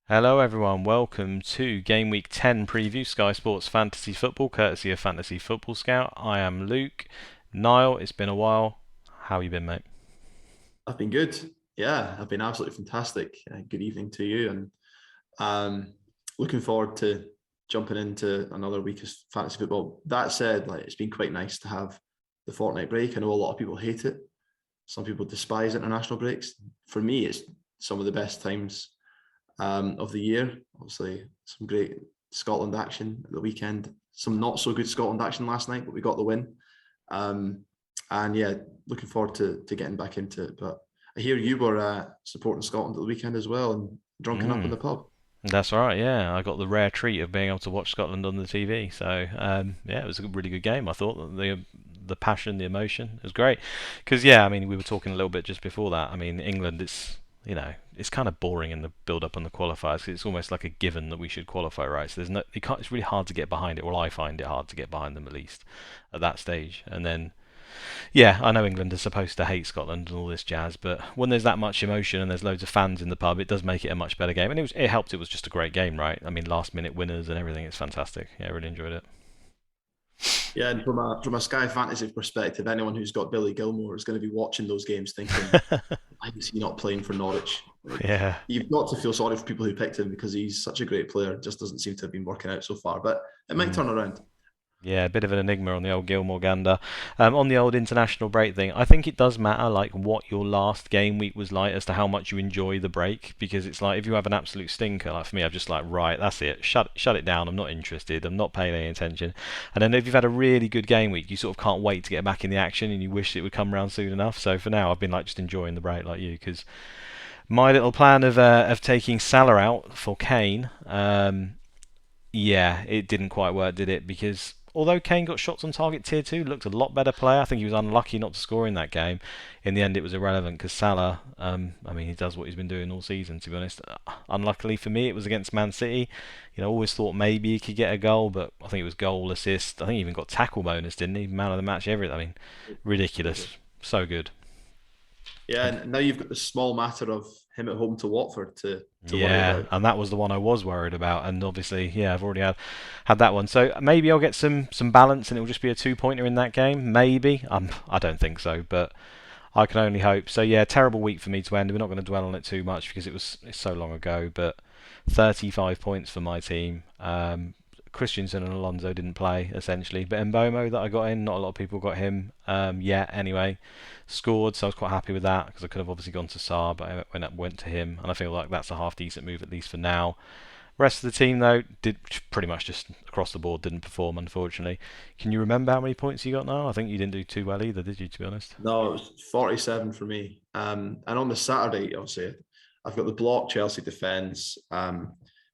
Hello everyone, welcome to Game Week 10 preview Sky Sports Fantasy Football, courtesy of Fantasy Football Scout. I am Luke. Niall, it's been a while. How you been, mate? I've been good. Yeah, I've been absolutely fantastic. Good evening to you, and looking forward to jumping into another week of fantasy football. That said, it's been quite nice to have the fortnight break. I know a lot of people hate it. Some people despise international breaks. For me, it's some of the best times of the year. Obviously, some great Scotland action at the weekend. Some not so good Scotland action last night, but we got the win. Um, and yeah, looking forward to getting back into it. But I hear you were supporting Scotland at the weekend as well and drunken up in Mm, the pub. that's right, yeah. I got the rare treat of being able to watch Scotland on the TV. So, yeah, it was a really good game. I thought that the passion, the emotion was great. Because, yeah, I mean, we were talking a little bit just before that. I mean, England, it's kind of boring in the build up and the qualifiers. 'Cause it's almost like a given that we should qualify, right? So there's no, you can't. It's really hard to get behind it. Well, I find it hard to get behind them at least at that stage. And then, yeah, I know England is supposed to hate Scotland and all this jazz, but when there's that much emotion and there's loads of fans in the pub, it does make it a much better game. And it helped. It was just a great game, right? I mean, last minute winners and everything. It's fantastic. Yeah, I really enjoyed it. Yeah, and from a Sky Fantasy perspective, anyone who's got Billy Gilmore is going to be watching those games thinking, why is he not playing for Norwich? Yeah. You've got to feel sorry for people who picked him because he's such a great player. Just doesn't seem to have been working out so far, but it might Mm. turn around. Yeah, a bit of an enigma on the old Gilmore Gander. On the old international break thing, I think it does matter like what your last game week was like as to how much you enjoy the break, because it's like if you have an absolute stinker, like for me, I'm just like, right, that's it, shut it down. I'm not interested. I'm not paying any attention. And then if you've had a really good game week, you sort of can't wait to get back in the action, and you wish it would come around soon enough. So for now, I've been like just enjoying the break like you, because my little plan of taking Salah out for Kane, yeah, it didn't quite work, did it? Because although Kane got shots on target tier 2, looked a lot better player. I think he was unlucky not to score in that game. In the end, it was irrelevant because Salah, I mean, he does what he's been doing all season, to be honest. Unluckily for me, it was against Man City. You know, always thought maybe he could get a goal, but I think it was goal, assist. I think he even got tackle bonus, didn't he? Man of the match, everything. I mean, ridiculous. So good. Yeah, and now you've got the small matter of him at home to Watford to worry Yeah, about. and that was the one I was worried about, and obviously, yeah, I've already had that one. So maybe I'll get some balance, and it'll just be a two-pointer in that game. Maybe. I don't think so, but I can only hope. So yeah, terrible week for me to end. We're not going to dwell on it too much because it's so long ago. But 35 points for my team. Christensen and Alonso didn't play essentially, but Mbomo that I got in, not a lot of people got him yet. Anyway, scored, so I was quite happy with that because I could have obviously gone to Saar, but went to him, and I feel like that's a half decent move at least for now. Rest of the team though did pretty much just across the board didn't perform, unfortunately. Can you remember how many points you got now? I think you didn't do too well either, did you? To be honest. No, it was 47 for me. And on the Saturday, obviously, I've got the block Chelsea defence.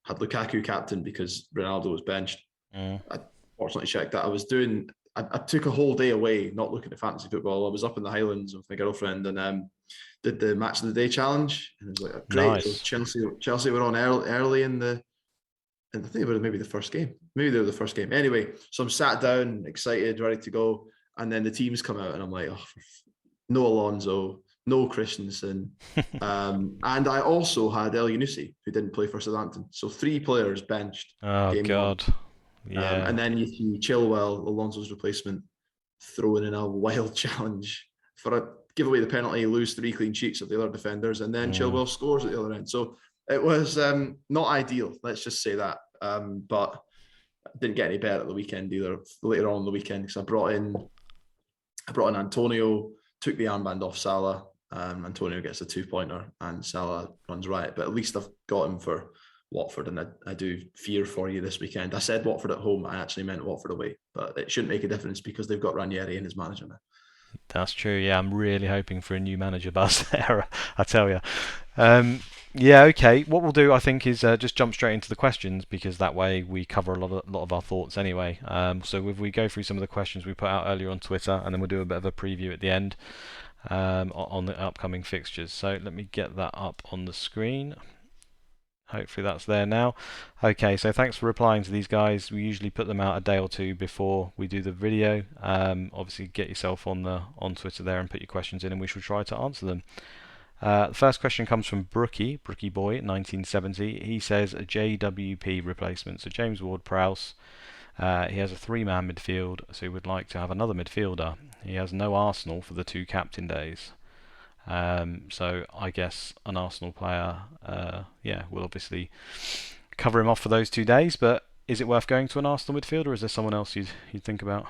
Had Lukaku captain because Ronaldo was benched. Mm. I fortunately checked that. I took a whole day away, not looking at fantasy football. I was up in the Highlands with my girlfriend and did the match of the day challenge. And it was like, great. So Nice. Chelsea were on early in and I think they were maybe the first game. Maybe they were the first game. Anyway, so I'm sat down, excited, ready to go. And then the teams come out, and I'm like, oh, no Alonso, no Christensen. And I also had El Yunusi, who didn't play for Southampton. So three players benched Oh game one. God. Yeah. And then you see Chilwell, Alonso's replacement, throwing in a wild challenge for a give away the penalty, lose three clean sheets of the other defenders, and then Mm. Chilwell scores at the other end. So it was not ideal, let's just say that. But didn't get any better at the weekend either. Later on in the weekend, because I brought in Antonio, took the armband off Salah. Antonio gets a 2-pointer, and Salah runs riot. But at least I've got him for Watford, and I do fear for you this weekend. I said Watford at home, I actually meant Watford away, but it shouldn't make a difference because they've got Ranieri in his manager now. That's true. Yeah, I'm really hoping for a new manager buzz there. I tell you. Um, yeah. Okay. What we'll do, I think, is just jump straight into the questions because that way we cover a lot of our thoughts anyway. So if we go through some of the questions we put out earlier on Twitter, and then we'll do a bit of a preview at the end on the upcoming fixtures. So let me get that up on the screen. Hopefully that's there now. Okay, so thanks for replying to these guys. We usually put them out a day or two before we do the video. Obviously, get yourself on Twitter there and put your questions in, and we shall try to answer them. The first question comes from Brookie Boy, 1970. He says a JWP replacement. So James Ward-Prowse. He has a three-man midfield, so he would like to have another midfielder. He has no Arsenal for the 2 captain days. So I guess an Arsenal player, will obviously cover him off for those 2 days. But is it worth going to an Arsenal midfielder, or is there someone else you'd think about?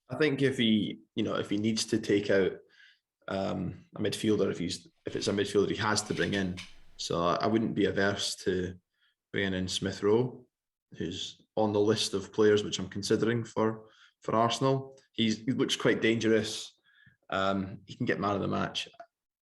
I think if he needs to take out a midfielder, if it's a midfielder he has to bring in, so I wouldn't be averse to bringing in Smith Rowe, who's on the list of players which I'm considering for Arsenal. He looks quite dangerous. He can get man of the match.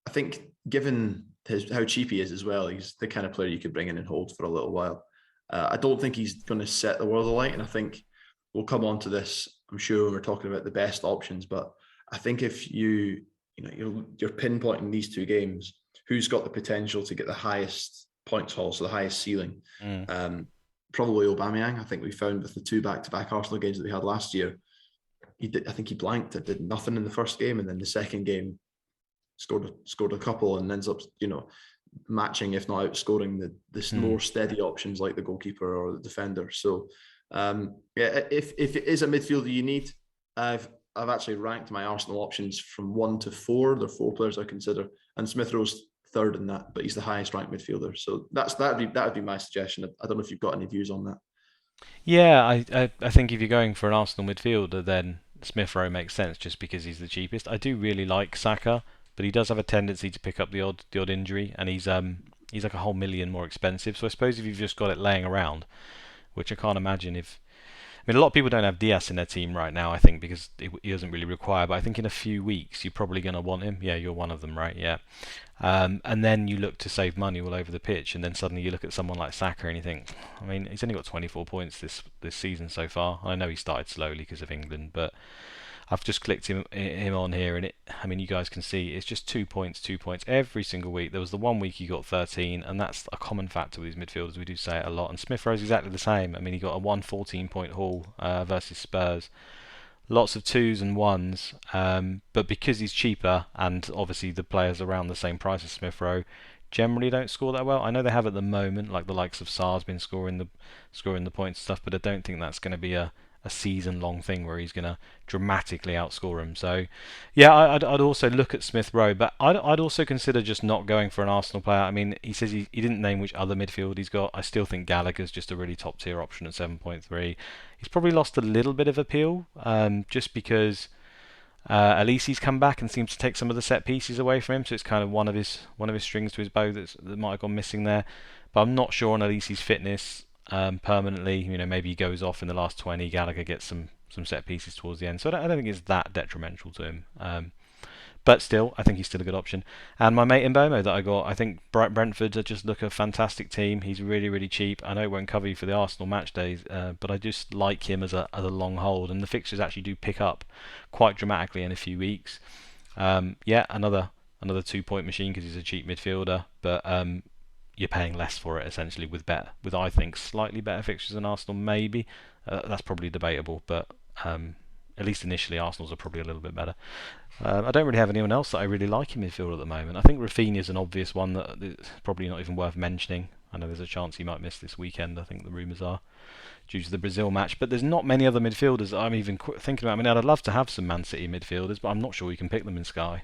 I think, given how cheap he is as well, he's the kind of player you could bring in and hold for a little while. I don't think he's going to set the world alight, and I think we'll come on to this, I'm sure, when we're talking about the best options. But I think if you're pinpointing these 2 games, who's got the potential to get the highest points haul, so the highest ceiling? Probably Aubameyang. I think we found with the 2 back-to-back Arsenal games that we had last year, I think he blanked. It did nothing in the first game, and then the second game scored a couple and ends up matching, if not outscoring, the more steady options like the goalkeeper or the defender. So if it is a midfielder you need, I've actually ranked my Arsenal options from 1 to 4. There are 4 players I consider, and Smith Rowe's third in that, but he's the highest ranked midfielder. So that would be my suggestion. I don't know if you've got any views on that. Yeah, I think if you're going for an Arsenal midfielder, then Smith Rowe makes sense just because he's the cheapest. I do really like Saka, but he does have a tendency to pick up the odd injury, and he's like a whole million more expensive. So I suppose if you've just got it laying around, which I can't imagine if. I mean, a lot of people don't have Diaz in their team right now, I think, because he doesn't really require. But I think in a few weeks you're probably going to want him. Yeah, you're one of them, right? Yeah. And then you look to save money all over the pitch, and then suddenly you look at someone like Saka and you think, I mean, he's only got 24 points this season so far. I know he started slowly because of England, but I've just clicked him on here, and I mean, you guys can see it's just 2 points every single week. There was the one week he got 13, and that's a common factor with these midfielders. We do say it a lot, and Smith Rowe's exactly the same. I mean, he got a 114-point haul versus Spurs. Lots of 2s and 1s, but because he's cheaper, and obviously the players around the same price as Smith Rowe generally don't score that well. I know they have at the moment, like the likes of Sar's been scoring the points and stuff, but I don't think that's going to be a season-long thing where he's going to dramatically outscore him. So, yeah, I'd also look at Smith Rowe, but I'd also consider just not going for an Arsenal player. I mean, he says he didn't name which other midfield he's got. I still think Gallagher's just a really top-tier option at 7.3. He's probably lost a little bit of appeal, just because Elise's come back and seems to take some of the set pieces away from him, so it's kind of one of his strings to his bow that might have gone missing there. But I'm not sure on Elise's fitness permanently. Maybe he goes off in the last 20. Gallagher gets some set pieces towards the end, so I don't think it's that detrimental to him. But still, I think he's still a good option. And my mate Mbomo that I got, I think Brentford just look a fantastic team. He's really, really cheap. I know it won't cover you for the Arsenal match days, but I just like him as a long hold. And the fixtures actually do pick up quite dramatically in a few weeks. Another 2-point machine because he's a cheap midfielder, but you're paying less for it essentially with I think slightly better fixtures than Arsenal. Maybe that's probably debatable, but at least initially Arsenal's are probably a little bit better. I don't really have anyone else that I really like in midfield at the moment. I think Rafinha's an obvious one that is probably not even worth mentioning. I know there's a chance he might miss this weekend, I think the rumours are, due to the Brazil match. But there's not many other midfielders that I'm even thinking about. I mean, I'd love to have some Man City midfielders, but I'm not sure you can pick them in Sky.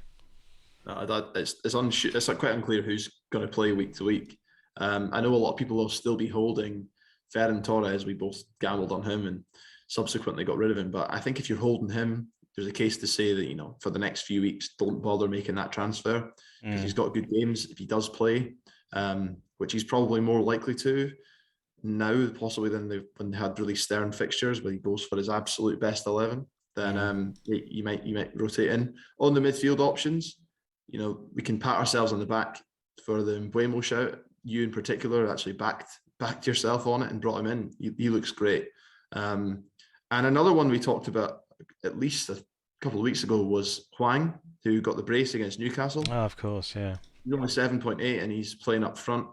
It's quite unclear who's going to play week to week. I know a lot of people will still be holding Ferran Torres. We both gambled on him and subsequently got rid of him. But I think if you're holding him, there's a case to say that, for the next few weeks, don't bother making that transfer because he's got good games. If he does play, which he's probably more likely to now, possibly than when they had really stern fixtures where he goes for his absolute best 11, then you might rotate in. On the midfield options, we can pat ourselves on the back for the Mbuemo shout. You in particular actually backed yourself on it and brought him in. He looks great. And another one we talked about at least a couple of weeks ago was Hwang, who got the brace against Newcastle. Oh, of course, yeah. He's only 7.8 and he's playing up front.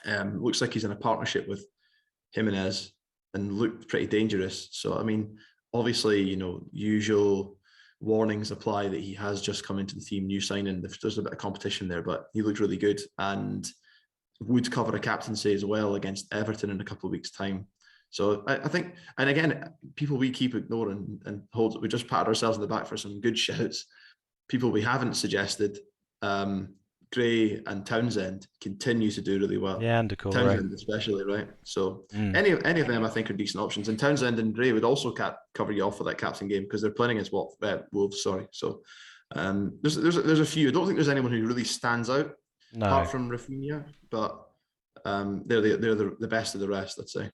Looks like he's in a partnership with Jimenez and looked pretty dangerous. So, I mean, obviously, usual warnings apply that he has just come into the team, new signing. There's a bit of competition there, but he looked really good and would cover a captaincy as well against Everton in a couple of weeks' time. So I think, and again, people we keep ignoring and we just pat ourselves on the back for some good shouts. People we haven't suggested, Gray and Townsend continue to do really well. Yeah, and Decore. Townsend especially, right? So Mm. any of them I think are decent options. And Townsend and Gray would also cover you off for that captain game because they're playing against Wolves. Sorry. So there's a few. I don't think there's anyone who really stands out apart from Rafinha, but they're the best of the rest, I'd say.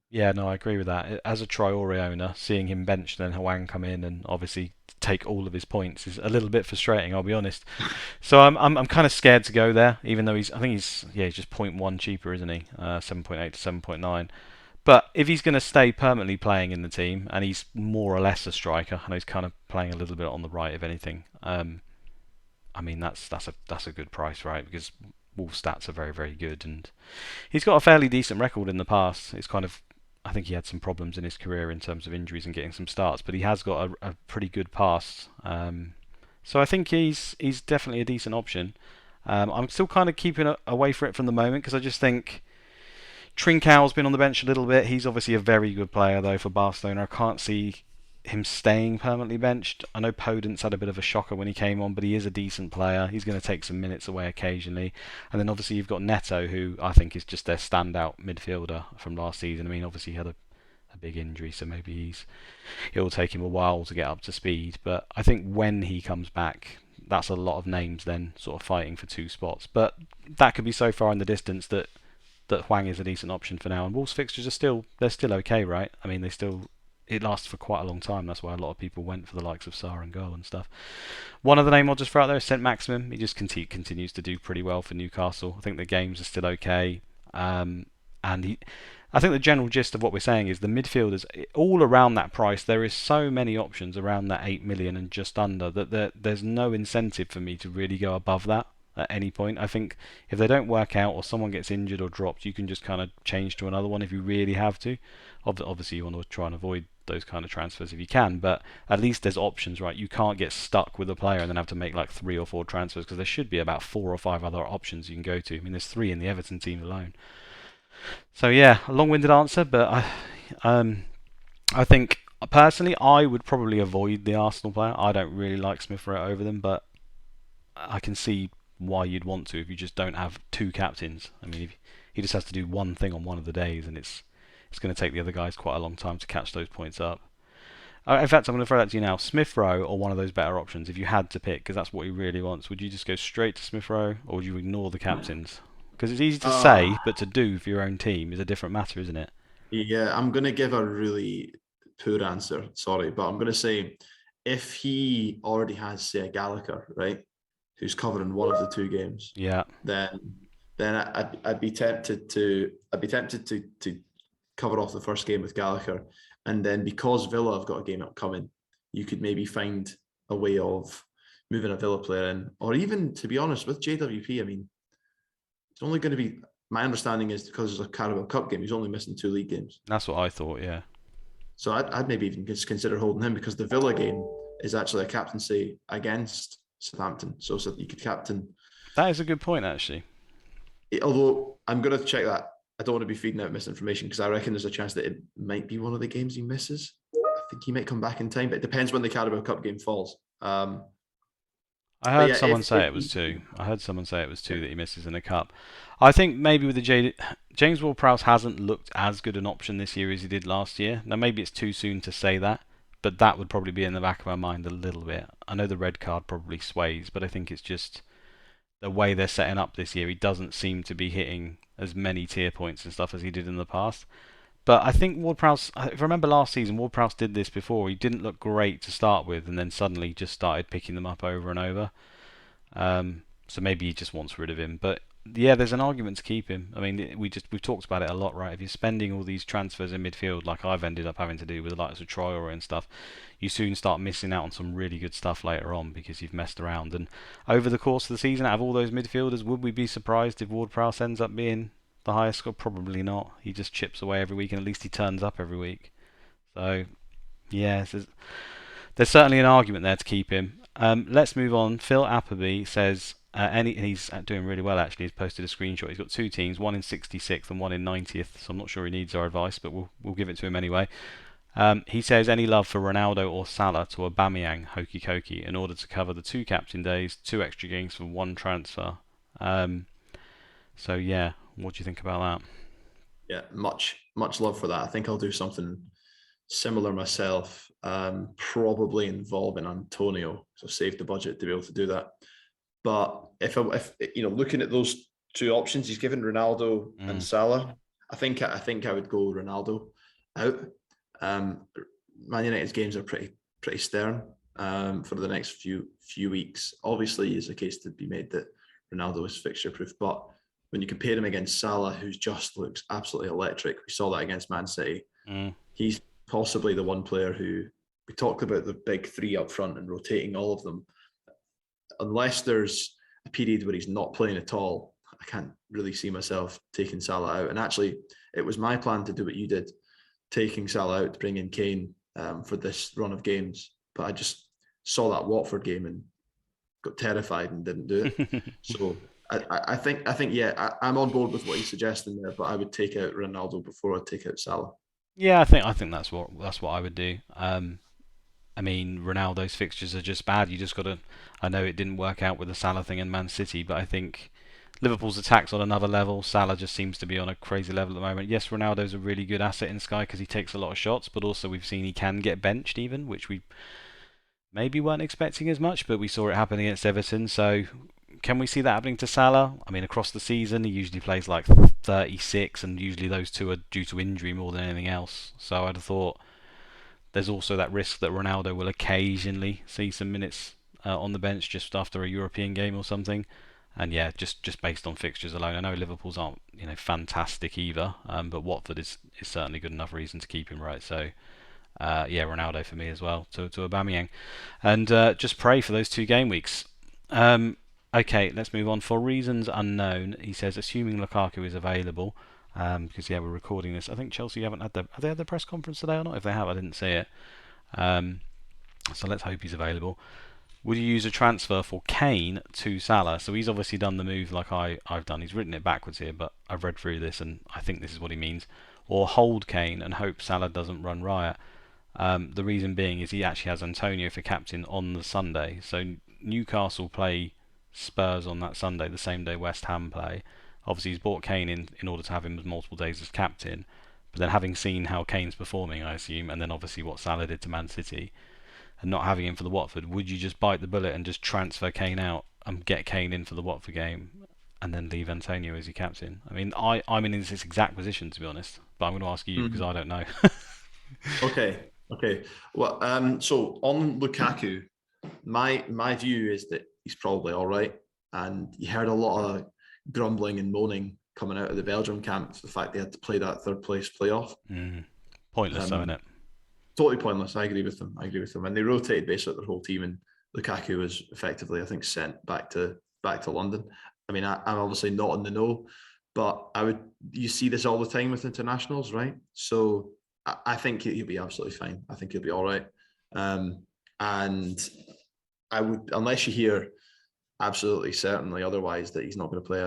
Yeah, no, I agree with that. As a Traore owner, seeing him benched and then Hwang come in and obviously take all of his points is a little bit frustrating, I'll be honest. So I'm kind of scared to go there, even though he's just 0.1 cheaper, isn't he? 7.8 to 7.9. But if he's going to stay permanently playing in the team, and he's more or less a striker, and he's kind of playing a little bit on the right, if anything, I mean that's a good price, right? Because Wolves' stats are very, very good, and he's got a fairly decent record in the past. It's kind of, I think he had some problems in his career in terms of injuries and getting some starts, but he has got a pretty good past. So I think he's definitely a decent option. I'm still kind of keeping away from it from the moment because I just think Trincão's been on the bench a little bit. He's obviously a very good player though for Barcelona. I can't see him staying permanently benched. I know Podence had a bit of a shocker when he came on, but he is a decent player. He's going to take some minutes away occasionally. And then obviously you've got Neto, who I think is just their standout midfielder from last season. I mean, obviously he had a big injury, so maybe it'll take him a while to get up to speed. But I think when he comes back, that's a lot of names then sort of fighting for two spots. But that could be so far in the distance that Hwang is a decent option for now. And Wolves fixtures they're still okay, right? I mean, it lasts for quite a long time. That's why a lot of people went for the likes of Sarr and Goal and stuff. One other name I'll just throw out there is St Maximum. He just continues to do pretty well for Newcastle. I think the games are still okay. And I think the general gist of what we're saying is the midfielders, all around that price, there is so many options around that 8 million and just under that there's no incentive for me to really go above that at any point. I think if they don't work out or someone gets injured or dropped, you can just kind of change to another one if you really have to. Obviously, you want to try and avoid those kind of transfers if you can, but at least there's options, right? You can't get stuck with a player and then have to make like 3 or 4 transfers because there should be about 4 or 5 other options you can go to. I mean, there's 3 in the Everton team alone. So yeah, a long-winded answer, but I think personally I would probably avoid the Arsenal player. I don't really like Smith Rowe over them, but I can see why you'd want to if you just don't have 2 captains. I mean, if he just has to do one thing on one of the days, and it's going to take the other guys quite a long time to catch those points up. In fact, I'm going to throw that to you now. Smith Rowe or one of those better options, if you had to pick, because that's what he really wants, would you just go straight to Smith Rowe, or would you ignore the captains? Because it's easy to say, but to do for your own team is a different matter, isn't it? Yeah, I'm going to give a really poor answer. Sorry, but I'm going to say if he already has, say, a Gallagher, right, who's covering one of the 2 games, Yeah. then I'd be tempted to cover off the first game with Gallagher, and then because Villa have got a game upcoming, you could maybe find a way of moving a Villa player in, or even, to be honest, with JWP, I mean, it's only going to be, my understanding is because there's a Carabao Cup game, he's only missing 2 league games. That's what I thought, yeah. So I'd maybe even just consider holding him because the Villa game is actually a captaincy against Southampton, so you could captain. That is a good point, actually. Although I'm going to check that. I don't want to be feeding out misinformation because I reckon there's a chance that it might be one of the games he misses. I think he might come back in time, but it depends when the Carabao Cup game falls. I heard someone say it was 2. I heard someone say it was 2 that he misses in the cup. I think maybe with the James Ward-Prowse hasn't looked as good an option this year as he did last year. Now maybe it's too soon to say that, but that would probably be in the back of my mind a little bit. I know the red card probably sways, but I think it's just the way they're setting up this year. He doesn't seem to be hitting as many tier points and stuff as he did in the past. But I think Ward-Prowse, if I remember last season, Ward-Prowse did this before. He didn't look great to start with, and then suddenly just started picking them up over and over. So maybe he just wants rid of him. But yeah, there's an argument to keep him. I mean, we've talked about it a lot, right? If you're spending all these transfers in midfield, like I've ended up having to do with the likes of Traore and stuff, you soon start missing out on some really good stuff later on because you've messed around. And over the course of the season, out of all those midfielders, would we be surprised if Ward-Prowse ends up being the highest score? Probably not. He just chips away every week, and at least he turns up every week. So yeah, There's certainly an argument there to keep him. Let's move on. Phil Appleby says he's doing really well actually. He's posted a screenshot. He's got two teams, one in 66th and one in 90th. So I'm not sure he needs our advice, but we'll give it to him anyway. He says any love for Ronaldo or Salah to Aubameyang, hokey cokey, in order to cover the two captain days, two extra games for one transfer. So yeah, what do you think about that? Yeah, much love for that. I think I'll do something similar myself, probably involving Antonio, so save the budget to be able to do that. But if looking at those two options, he's given Ronaldo and Salah. I think I would go Ronaldo out. Man United's games are pretty stern for the next few weeks. Obviously, it's a case to be made that Ronaldo is fixture proof, but when you compare him against Salah, who just looks absolutely electric, we saw that against Man City. He's possibly the one player who we talked about the big three up front and rotating all of them. Unless there's a period where he's not playing at all, I can't really see myself taking Salah out. And actually, it was my plan to do what you did, taking Salah out to bring in Kane for this run of games. But I just saw that Watford game and got terrified and didn't do it. So I think yeah, I'm on board with what he's suggesting there, but I would take out Ronaldo before I take out Salah. Yeah, I think that's what I would do. I mean, Ronaldo's fixtures are just bad. You just got to. I know it didn't work out with the Salah thing in Man City, but I think Liverpool's attack's on another level. Salah just seems to be on a crazy level at the moment. Yes, Ronaldo's a really good asset in Sky because he takes a lot of shots, but also we've seen he can get benched even, which we maybe weren't expecting as much, but we saw it happen against Everton. So can we see that happening to Salah? I mean, across the season, he usually plays like 36, and usually those two are due to injury more than anything else. So I'd have thought there's also that risk that Ronaldo will occasionally see some minutes on the bench just after a European game or something. And yeah, just based on fixtures alone, I know Liverpool's aren't fantastic either, but Watford is certainly good enough reason to keep him, right. So yeah, Ronaldo for me as well to Aubameyang, and just pray for those 2 game weeks. Okay, let's move on. For reasons unknown, he says, assuming Lukaku is available, because yeah, we're recording this. I think Chelsea haven't had have they had the press conference today or not? If they have, I didn't see it. So let's hope he's available. Would you use a transfer for Kane to Salah? So he's obviously done the move like I've done. He's written it backwards here, but I've read through this and I think this is what he means. Or hold Kane and hope Salah doesn't run riot. The reason being is he actually has Antonio for captain on the Sunday. So Newcastle play Spurs on that Sunday, the same day West Ham play. Obviously he's bought Kane in order to have him as multiple days as captain. But then having seen how Kane's performing, I assume, and then obviously what Salah did to Man City, and not having him for the Watford, would you just bite the bullet and just transfer Kane out and get Kane in for the Watford game and then leave Antonio as your captain? I mean, I'm in this exact position, to be honest, but I'm going to ask you because I don't know. Okay. Well, so on Lukaku, my view is that he's probably all right. And you heard a lot of grumbling and moaning coming out of the Belgium camp for the fact they had to play that third place playoff. Pointless, though, isn't it? Totally pointless. I agree with them. And they rotated basically their whole team, and Lukaku was effectively, I think, sent back to London. I mean, I'm obviously not in the know, but you see this all the time with internationals, right? So I think he'll be absolutely fine. I think he'll be all right. And I would, unless you hear absolutely certainly otherwise that he's not going to play,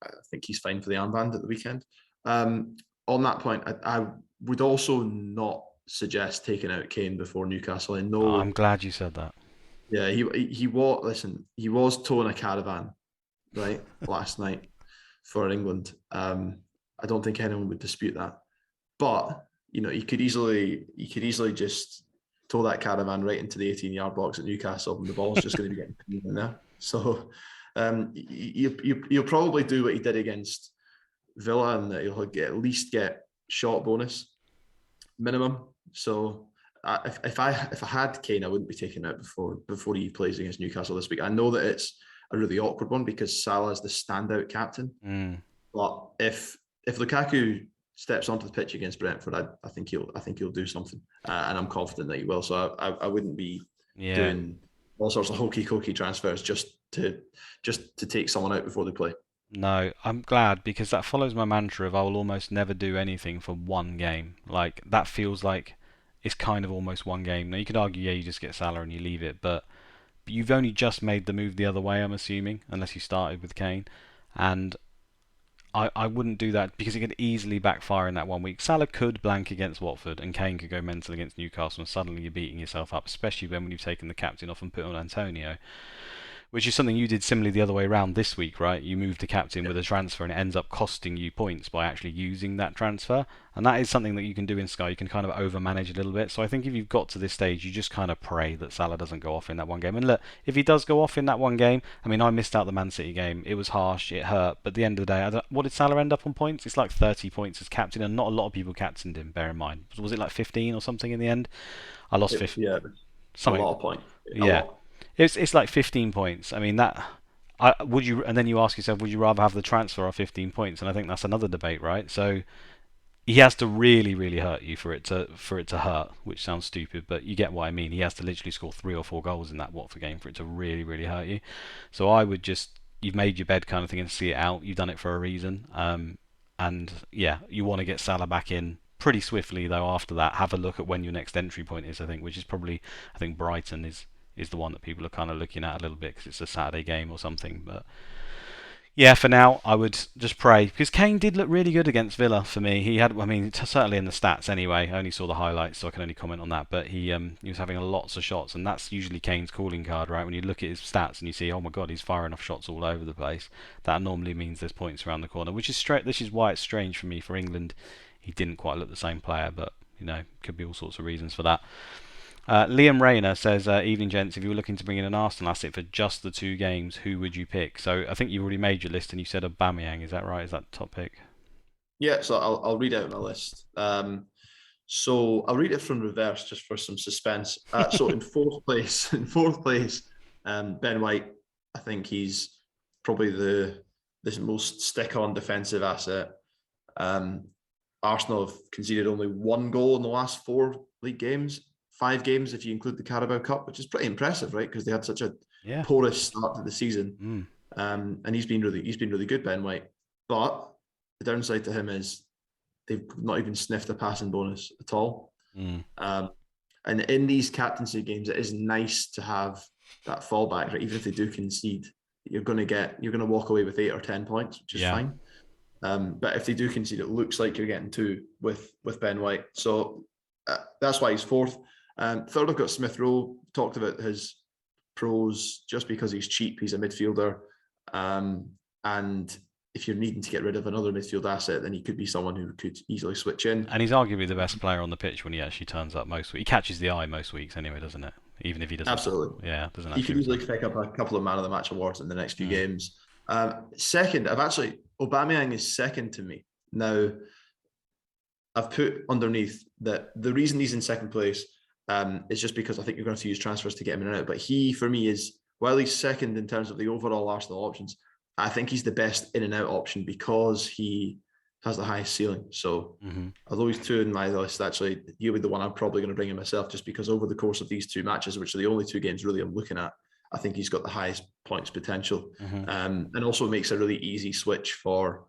I think he's fine for the armband at the weekend. On that point, I would also not suggest taking out Kane before Newcastle. I know. I'm glad you said that. Yeah, he was towing a caravan, right, last night for England. I don't think anyone would dispute that. But he could easily just tow that caravan right into the 18-yard box at Newcastle, and the ball's just going to be getting in there. So he'll probably do what he did against Villa, and that he'll at least get shot bonus minimum. So if I had Kane, I wouldn't be taking out before he plays against Newcastle this week. I know that it's a really awkward one because Salah is the standout captain. But if Lukaku steps onto the pitch against Brentford, I think he'll do something, and I'm confident that he will. So I wouldn't be doing all sorts of hokey cokey transfers just to take someone out before they play. No, I'm glad because that follows my mantra of I will almost never do anything for one game. Like that feels like it's kind of almost one game. Now you could argue, yeah, you just get Salah and you leave it, but you've only just made the move the other way, I'm assuming, unless you started with Kane. And I wouldn't do that because it could easily backfire in that 1 week. Salah could blank against Watford and Kane could go mental against Newcastle and suddenly you're beating yourself up, especially when you've taken the captain off and put on Antonio, which is something you did similarly the other way around this week, right? You moved the captain with a transfer and it ends up costing you points by actually using that transfer. And that is something that you can do in Sky. You can kind of overmanage a little bit. So I think if you've got to this stage, you just kind of pray that Salah doesn't go off in that one game. And look, if he does go off in that one game, I mean, I missed out the Man City game. It was harsh, it hurt. But at the end of the day, what did Salah end up on points? It's like 30 points as captain, and not a lot of people captained him, bear in mind. Was it like 15 or something in the end? I lost 15. Yeah, a Something. lot of points. A Yeah. lot. It's like 15 points. I mean that would you, and then you ask yourself, would you rather have the transfer or 15 points? And I think that's another debate, right? So he has to really, really hurt you for it to hurt, which sounds stupid, but you get what I mean. He has to literally score 3 or 4 goals in that Watford game for it to really, really hurt you. So I would just, you've made your bed kind of thing and see it out. You've done it for a reason, and yeah, you want to get Salah back in pretty swiftly though. After that, have a look at when your next entry point is. I think, which is probably, I think Brighton is the one that people are kind of looking at a little bit because it's a Saturday game or something. But yeah, for now, I would just pray because Kane did look really good against Villa for me. He had, I mean, certainly in the stats anyway. I only saw the highlights, so I can only comment on that. But he was having lots of shots, and that's usually Kane's calling card, right? When you look at his stats and you see, oh my God, he's firing off shots all over the place. That normally means there's points around the corner, which is straight. This is why it's strange for me for England. He didn't quite look the same player, but could be all sorts of reasons for that. Liam Rayner says, evening gents, if you were looking to bring in an Arsenal asset for just the 2 games, who would you pick? So I think you already made your list and you said Aubameyang, is that right? Is that the top pick? Yeah, so I'll read out my list. So I'll read it from reverse just for some suspense. So in fourth place, Ben White. I think he's probably the most stick-on defensive asset. Arsenal have conceded only 1 goal in the last 4 league games, 5 games if you include the Carabao Cup, which is pretty impressive, right? Because they had such a porous start to the season. And he's been really good, Ben White. But the downside to him is they've not even sniffed a passing bonus at all. And in these captaincy games, it is nice to have that fallback, right? Even if they do concede, you're going to walk away with 8 or 10 points, which is fine. But if they do concede, it looks like you're getting 2 with Ben White. So that's why he's fourth. Third, I've got Smith Rowe. Talked about his pros just because he's cheap. He's a midfielder. And if you're needing to get rid of another midfield asset, then he could be someone who could easily switch in. And he's arguably the best player on the pitch when he actually turns up most weeks. He catches the eye most weeks anyway, doesn't it? Even if he doesn't. Absolutely. Yeah, doesn't he could easily pick up a couple of Man of the Match awards in the next few games. Second, Aubameyang is second to me. Now, I've put underneath that the reason he's in second place is just because I think you're going to have to use transfers to get him in and out. But he, for me, while he's second in terms of the overall Arsenal options, I think he's the best in and out option because he has the highest ceiling. So although he's 2 in my list, actually, he'll be the one I'm probably going to bring in myself just because over the course of these 2 matches, which are the only 2 games really I'm looking at, I think he's got the highest points potential. And also makes a really easy switch for,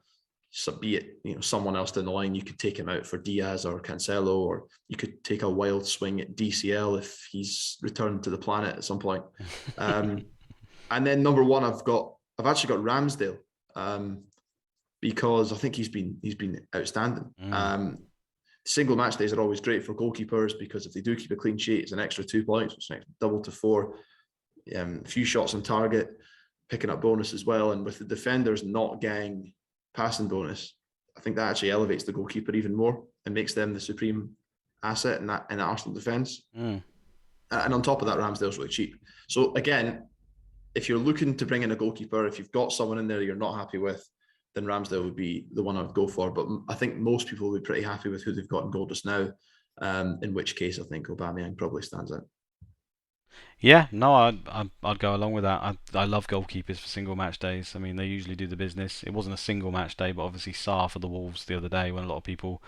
be it someone else down the line. You could take him out for Diaz or Cancelo, or you could take a wild swing at DCL if he's returned to the planet at some point. And then number 1, I've actually got Ramsdale because I think he's been outstanding. Single match days are always great for goalkeepers because if they do keep a clean sheet, it's an extra 2 points, which is double to 4. A few shots on target, picking up bonus as well. And with the defenders not getting passing bonus, I think that actually elevates the goalkeeper even more and makes them the supreme asset in Arsenal defence. And on top of that, Ramsdale's really cheap. So again, if you're looking to bring in a goalkeeper, if you've got someone in there you're not happy with, then Ramsdale would be the one I'd go for. But I think most people will be pretty happy with who they've got in goal just now, in which case I think Aubameyang probably stands out. Yeah, no, I'd go along with that. I love goalkeepers for single match days. I mean, they usually do the business. It wasn't a single match day, but obviously Saar for the Wolves the other day when a lot of people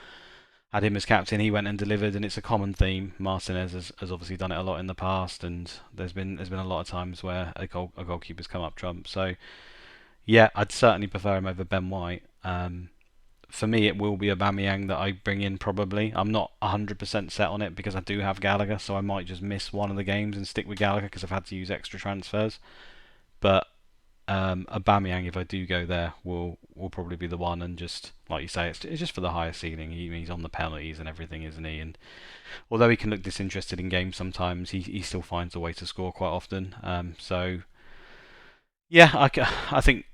had him as captain, he went and delivered, and it's a common theme. Martinez has obviously done it a lot in the past, and there's been a lot of times where a goalkeeper's come up trump. So yeah, I'd certainly prefer him over Ben White. for me, it will be Aubameyang that I bring in probably. I'm not 100% set on it because I do have Gallagher, so I might just miss one of the games and stick with Gallagher because I've had to use extra transfers. But Aubameyang, if I do go there, will probably be the one. And just like you say, it's just for the higher ceiling. He's on the penalties and everything, isn't he? And although he can look disinterested in games sometimes, he still finds a way to score quite often. So yeah, I think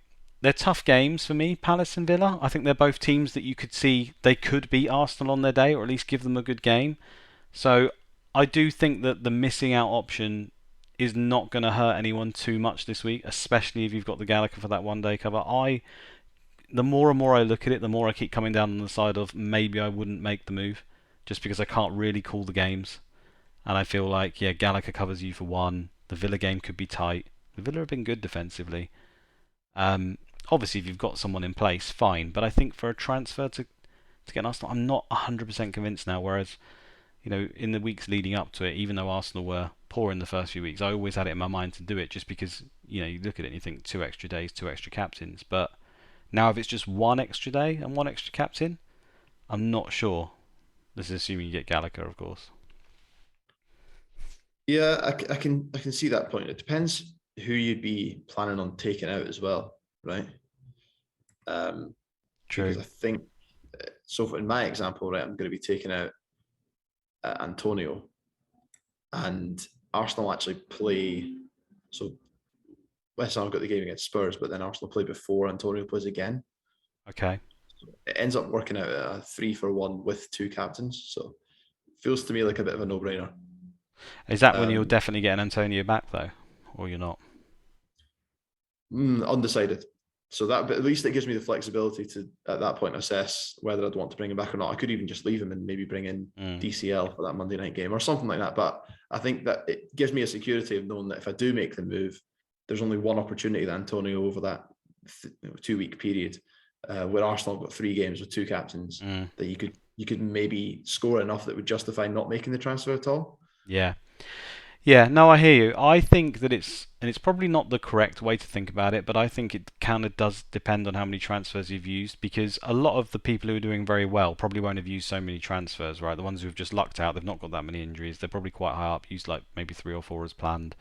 they're tough games for me, Palace and Villa. I think they're both teams that you could see they could beat Arsenal on their day, or at least give them a good game. So I do think that the missing out option is not going to hurt anyone too much this week, especially if you've got the Gallagher for that 1 day cover. The more and more I look at it, the more I keep coming down on the side of maybe I wouldn't make the move, just because I can't really call the games, and I feel like yeah, Gallagher covers you for one. The Villa game could be tight. The Villa have been good defensively. Um, Obviously, if you've got someone in place, fine. But I think for a transfer to get Arsenal, I'm not 100% convinced now. Whereas, in the weeks leading up to it, even though Arsenal were poor in the first few weeks, I always had it in my mind to do it just because, you look at it and you think 2 extra days, 2 extra captains. But now if it's just 1 extra day and 1 extra captain, I'm not sure. This is assuming you get Gallagher, of course. Yeah, I can see that point. It depends who you'd be planning on taking out as well, right? Um, because True. I think so. In my example, right, I'm going to be taking out Antonio, and Arsenal actually play. So West Ham have got the game against Spurs, but then Arsenal play before Antonio plays again. Okay. It ends up working out a 3-for-1 with two captains. So it feels to me like a bit of a no-brainer. Is that when you'll Um, definitely get an Antonio back though, or you're not? Undecided. So that, but at least it gives me the flexibility to, at that point, assess whether I'd want to bring him back or not. I could even just leave him and maybe bring in Mm. DCL for that Monday night game or something like that. But I think that it gives me a security of knowing that if I do make the move, there's only one opportunity that Antonio over that 2 week period, where Arsenal have got 3 games with two captains, Mm. that you could maybe score enough that would justify not making the transfer at all. Yeah. Yeah, no, I hear you. I think that and it's probably not the correct way to think about it, but I think it kind of does depend on how many transfers you've used, because a lot of the people who are doing very well probably won't have used so many transfers, right? The ones who've just lucked out, they've not got that many injuries, they're probably quite high up, used like maybe 3 or 4 as planned,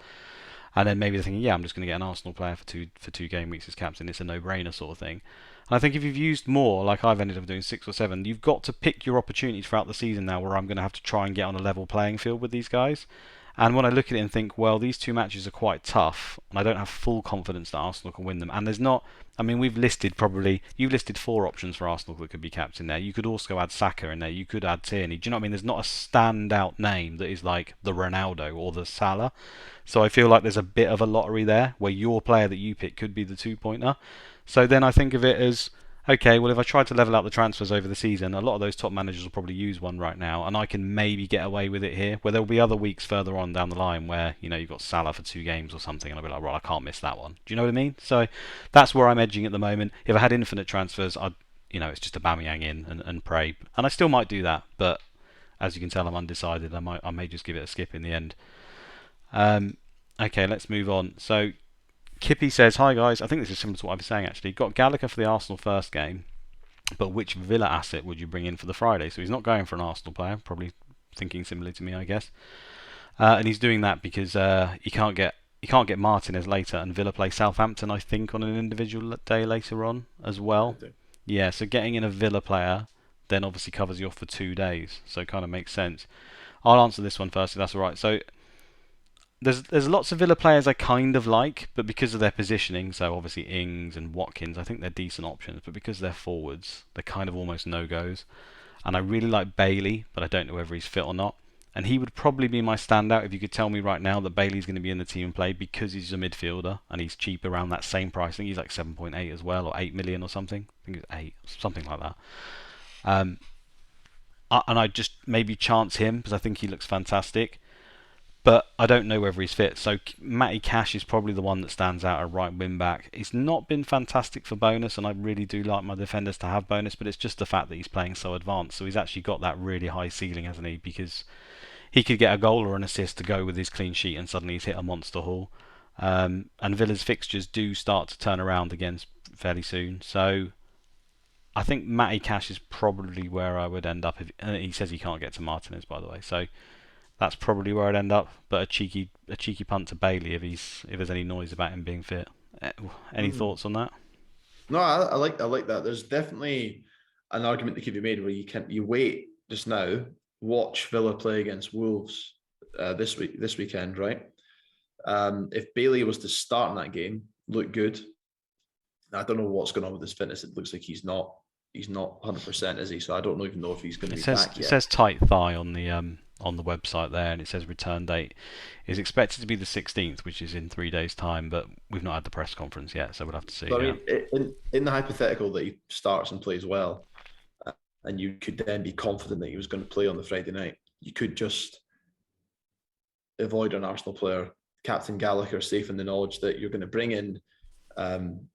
and then maybe they're thinking, yeah, I'm just going to get an Arsenal player for 2 game weeks as captain. It's a no-brainer sort of thing. And I think if you've used more, like I've ended up doing 6 or 7, you've got to pick your opportunities throughout the season now, where I'm going to have to try and get on a level playing field with these guys. And when I look at it and think, well, these 2 matches are quite tough, and I don't have full confidence that Arsenal can win them. And there's not, I mean, you've listed 4 options for Arsenal that could be captain there. You could also add Saka in there. You could add Tierney. Do you know what I mean? There's not a standout name that is like the Ronaldo or the Salah. So I feel like there's a bit of a lottery there where your player that you pick could be the 2 pointer. So then I think of it as, okay, well, if I try to level out the transfers over the season, a lot of those top managers will probably use one right now, and I can maybe get away with it here. Where there'll be other weeks further on down the line where you've got Salah for 2 games or something, and I'll be like, right, I can't miss that one. Do you know what I mean? So that's where I'm edging at the moment. If I had infinite transfers, it's just a Aubameyang in and pray, and I still might do that, but as you can tell, I'm undecided. I may just give it a skip in the end. Um, okay, let's move on. So Kippy says, hi guys, I think this is similar to what I was saying actually. Got Gallagher for the Arsenal first game, but which Villa asset would you bring in for the Friday? So he's not going for an Arsenal player, probably thinking similarly to me, I guess. And he's doing that because he can't get Martinez later, and Villa play Southampton, I think, on an individual day later on as well. Yeah, so getting in a Villa player then obviously covers you off for 2 days, so it kind of makes sense. I'll answer this one first, if that's all right. So there's lots of Villa players I kind of like, but because of their positioning, so obviously Ings and Watkins, I think they're decent options, but because they're forwards, they're kind of almost no-goes. And I really like Bailey, but I don't know whether he's fit or not. And he would probably be my standout if you could tell me right now that Bailey's going to be in the team and play, because he's a midfielder and he's cheap around that same price. I think he's like 7.8 as well, or 8 million or something. I think it's 8, something like that. Um, and I just maybe chance him because I think he looks fantastic, but I don't know whether he's fit. So Matty Cash is probably the one that stands out at right wing back. He's not been fantastic for bonus, and I really do like my defenders to have bonus, but it's just the fact that he's playing so advanced. So he's actually got that really high ceiling, hasn't he? Because he could get a goal or an assist to go with his clean sheet, and suddenly he's hit a monster haul. And Villa's fixtures do start to turn around again fairly soon. So I think Matty Cash is probably where I would end up. If and he says he can't get to Martinez, by the way, so that's probably where I'd end up. But a cheeky punt to Bailey if there's any noise about him being fit. Any Mm. thoughts on that? No, I like that. There's definitely an argument that could be made where you wait just now, watch Villa play against Wolves this weekend, right? If Bailey was to start in that game, look good. I don't know what's going on with his fitness. It looks like he's not 100%, is he? So I don't even know if he's going to It be says back it yet. says tight thigh on the website there, and it says return date is expected to be the 16th, which is in 3 days' time. But we've not had the press conference yet, so we'll have to see. So I Yeah. mean, in the hypothetical that he starts and plays well, and you could then be confident that he was going to play on the Friday night, you could just avoid an Arsenal player, Captain Gallagher, safe in the knowledge that you're going to bring in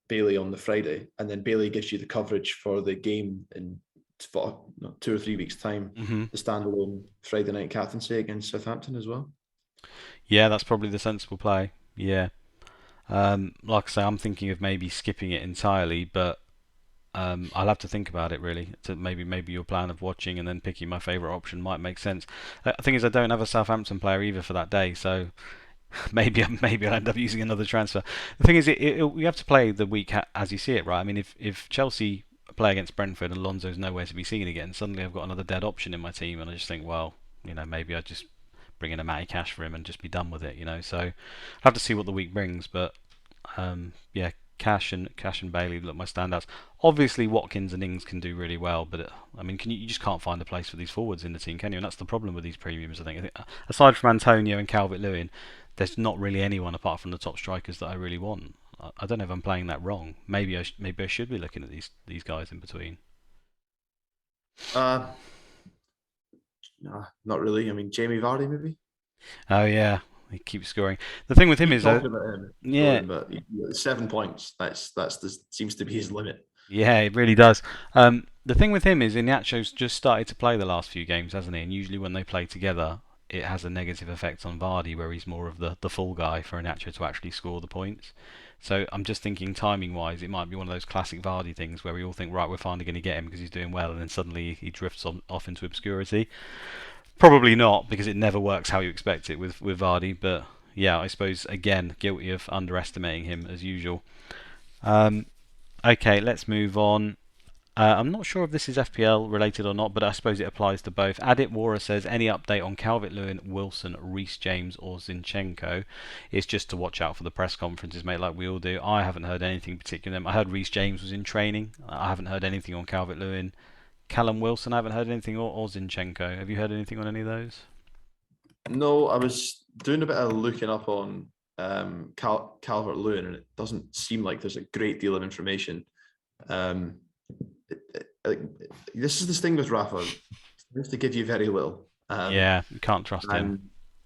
Bailey on the Friday, and then Bailey gives you the coverage for the game in 2 or 3 weeks' time, hmm the standalone Friday night captaincy against Southampton as well. Yeah, that's probably the sensible play. Yeah. Like I say, I'm thinking of maybe skipping it entirely, but I'll have to think about it really. To maybe your plan of watching and then picking my favourite option might make sense. The thing is, I don't have a Southampton player either for that day, so maybe I'll end up using another transfer. The thing is, we have to play the week as you see it, right? I mean, if Chelsea play against Brentford and Alonso's nowhere to be seen again, suddenly I've got another dead option in my team, and I just think, well, maybe I just bring in a Matty Cash for him and just be done with it. So I'll have to see what the week brings, but yeah, Cash and Bailey look my standouts. Obviously, Watkins and Ings can do really well, but I mean, you just can't find a place for these forwards in the team, can you? And that's the problem with these premiums. I think aside from Antonio and Calvert-Lewin, there's not really anyone apart from the top strikers that I really want. I don't know if I'm playing that wrong. Maybe I should be looking at these guys in between. Uh, no, not really. I mean, Jamie Vardy maybe. Oh yeah, he keeps scoring. The thing with him Keep is that talking about him yeah, scoring, but 7 points. That's the seems to be his limit. yeah, it really does. The thing with him is Iheanacho's just started to play the last few games, hasn't he? And usually when they play together, it has a negative effect on Vardy, where he's more of the fall guy for Iheanacho to actually score the points. So I'm just thinking timing-wise, it might be one of those classic Vardy things where we all think, right, we're finally going to get him because he's doing well, and then suddenly he drifts off into obscurity. Probably not, because it never works how you expect it with Vardy. But yeah, I suppose again guilty of underestimating him as usual. Um, okay, let's move on. I'm not sure if this is FPL related or not, but I suppose it applies to both. Adit Wara says, any update on Calvert-Lewin, Wilson, Reece James or Zinchenko? It's just to watch out for the press conferences, mate, like we all do. I haven't heard anything particular. I heard Reece James was in training. I haven't heard anything on Calvert-Lewin. Callum Wilson, I haven't heard anything, or Zinchenko. Have you heard anything on any of those? No, I was doing a bit of looking up on Calvert Lewin, and it doesn't seem like there's a great deal of information. Um, like, this is the thing with Rafa, just to give you very little. Yeah, you can't trust him. And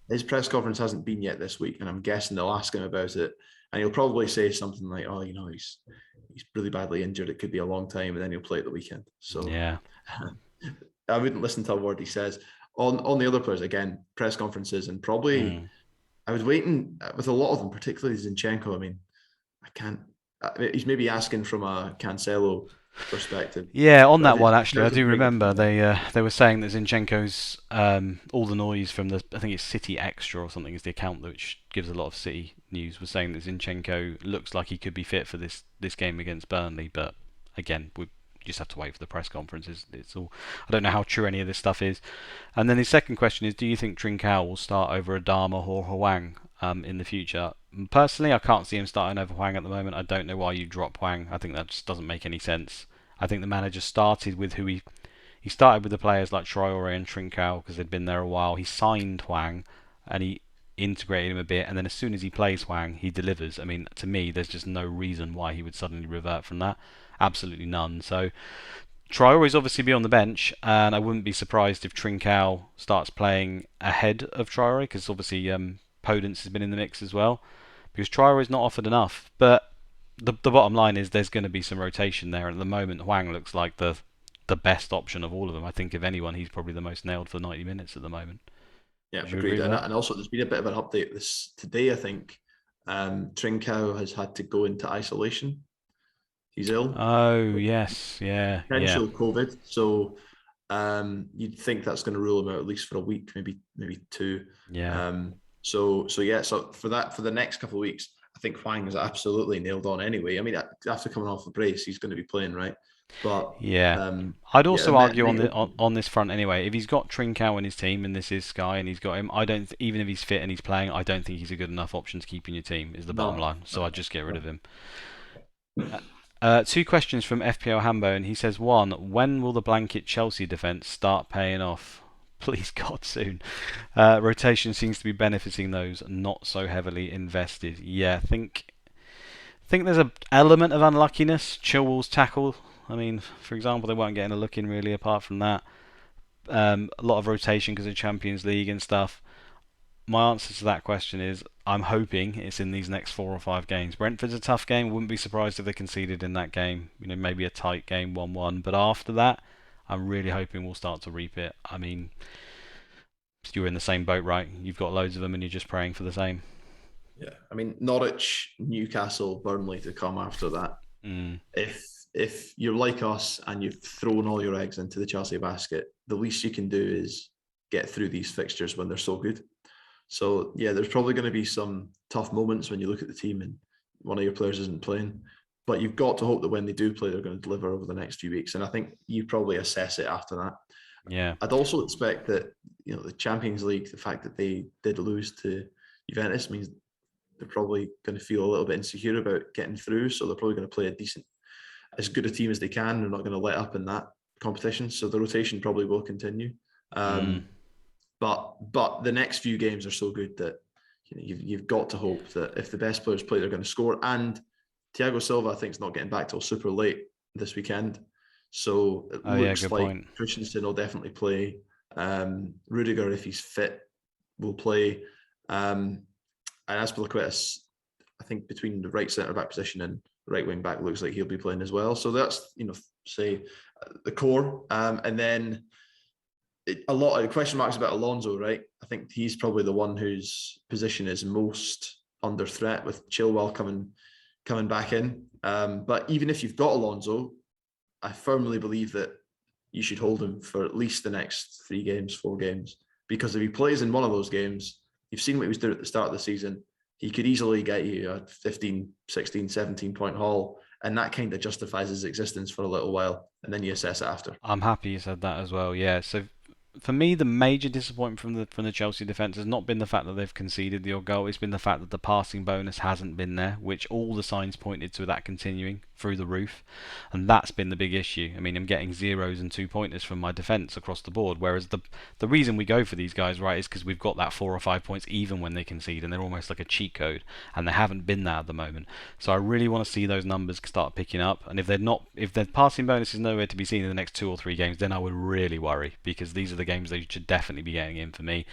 his press conference hasn't been yet this week, and I'm guessing they'll ask him about it, and he'll probably say something like, "Oh, he's really badly injured. It could be a long time," and then he'll play at the weekend. So Yeah. I wouldn't listen to a word he says. On the other players, again, press conferences, and probably Mm. I was waiting with a lot of them, particularly Zinchenko. I mean, I can't. He's maybe asking from a Cancelo perspective, Yeah, on but that it one actually, I doesn't do make it. remember they were saying that Zinchenko's all the noise from the I think it's City Extra or something is the account which gives a lot of City news was saying that Zinchenko looks like he could be fit for this game against Burnley, but again we just have to wait for the press conferences. It's all I don't know how true any of this stuff is. And then his second question is, do you think Trincao will start over Adama or Hwang in the future? Personally, I can't see him starting over Hwang at the moment. I don't know why you drop Hwang. I think that just doesn't make any sense. I think the manager started with he started with the players like Traore and Trincao because they'd been there a while. He signed Hwang and he integrated him a bit, and then as soon as he plays Hwang, he delivers. I mean, to me, there's just no reason why he would suddenly revert from that. Absolutely none. So Traore is obviously be on the bench, and I wouldn't be surprised if Trincao starts playing ahead of Traore because obviously Podence has been in the mix as well. Because Traore is not offered enough, but the bottom line is there's going to be some rotation there. And at the moment, Hwang looks like the best option of all of them. I think if anyone, he's probably the most nailed for 90 minutes at the moment. Yeah, Would you agree agreed. with that? And also, there's been a bit of an update this today. I think Trincao has had to go into isolation. He's ill, Oh yes, yeah, yeah, potential COVID. So you'd think that's going to rule him out at least for a week, maybe two. yeah. So yeah, so for the next couple of weeks, I think Hwang is absolutely nailed on anyway. I mean, after coming off a brace, he's going to be playing, right? But Yeah. I'd yeah, also and argue then on this front anyway. If he's got Trincao in his team and this is Sky and he's got him, I don't even if he's fit and he's playing, I don't think he's a good enough option to keep in your team. Is the bottom no, line. So I'd just get rid no. of him. Two questions from FPL Hambo, and he says one: when will the blanket Chelsea defence start paying off? Please God, soon. Rotation seems to be benefiting those not so heavily invested. Yeah, I think there's an element of unluckiness. Chilwell's tackle. I mean, for example, they weren't getting a look in really. Apart from that, a lot of rotation because of Champions League and stuff. My answer to that question is I'm hoping it's in these next 4 or 5 games. Brentford's a tough game. Wouldn't be surprised if they conceded in that game. Maybe a tight game, 1-1. But after that, I'm really hoping we'll start to reap it. I mean, you're in the same boat, right? You've got loads of them, and you're just praying for the same. Yeah, I mean Norwich, Newcastle, Burnley to come after that. Mm. If you're like us and you've thrown all your eggs into the Chelsea basket, the least you can do is get through these fixtures when they're so good. So yeah, there's probably going to be some tough moments when you look at the team and one of your players isn't playing. But you've got to hope that when they do play, they're going to deliver over the next few weeks. And I think you probably assess it after that. Yeah. I'd also expect that the Champions League, the fact that they did lose to Juventus means they're probably going to feel a little bit insecure about getting through. So they're probably going to play as good a team as they can. They're not going to let up in that competition. So the rotation probably will continue. Mm. But the next few games are so good that you've got to hope that if the best players play, they're going to score. And Thiago Silva, I think, is not getting back till super late this weekend. So it Oh yeah, looks good like point. Christensen will definitely play. Rudiger, if he's fit, will play. And Azpilicueta, I think between the right centre back position and right wing back, looks like he'll be playing as well. So that's say the core, and then a lot of question marks about Alonso, right? I think he's probably the one whose position is most under threat with Chilwell coming back in. But even if you've got Alonso, I firmly believe that you should hold him for at least the next 3 games, 4 games, because if he plays in one of those games, you've seen what he was doing at the start of the season. He could easily get you a 15, 16, 17 point haul, and that kind of justifies his existence for a little while, and then you assess it after. I'm happy you said that as well. Yeah. So for me, the major disappointment from the Chelsea defence has not been the fact that they've conceded the odd goal. It's been the fact that the passing bonus hasn't been there, which all the signs pointed to that continuing through the roof, and that's been the big issue. I mean, I'm getting zeros and 2 pointers from my defence across the board. Whereas the reason we go for these guys, right, is because we've got that 4 or 5 points even when they concede, and they're almost like a cheat code, and they haven't been that at the moment. So I really want to see those numbers start picking up, and if their passing bonus is nowhere to be seen in the next 2 or 3 games, then I would really worry because these are the games they should definitely be getting in for me.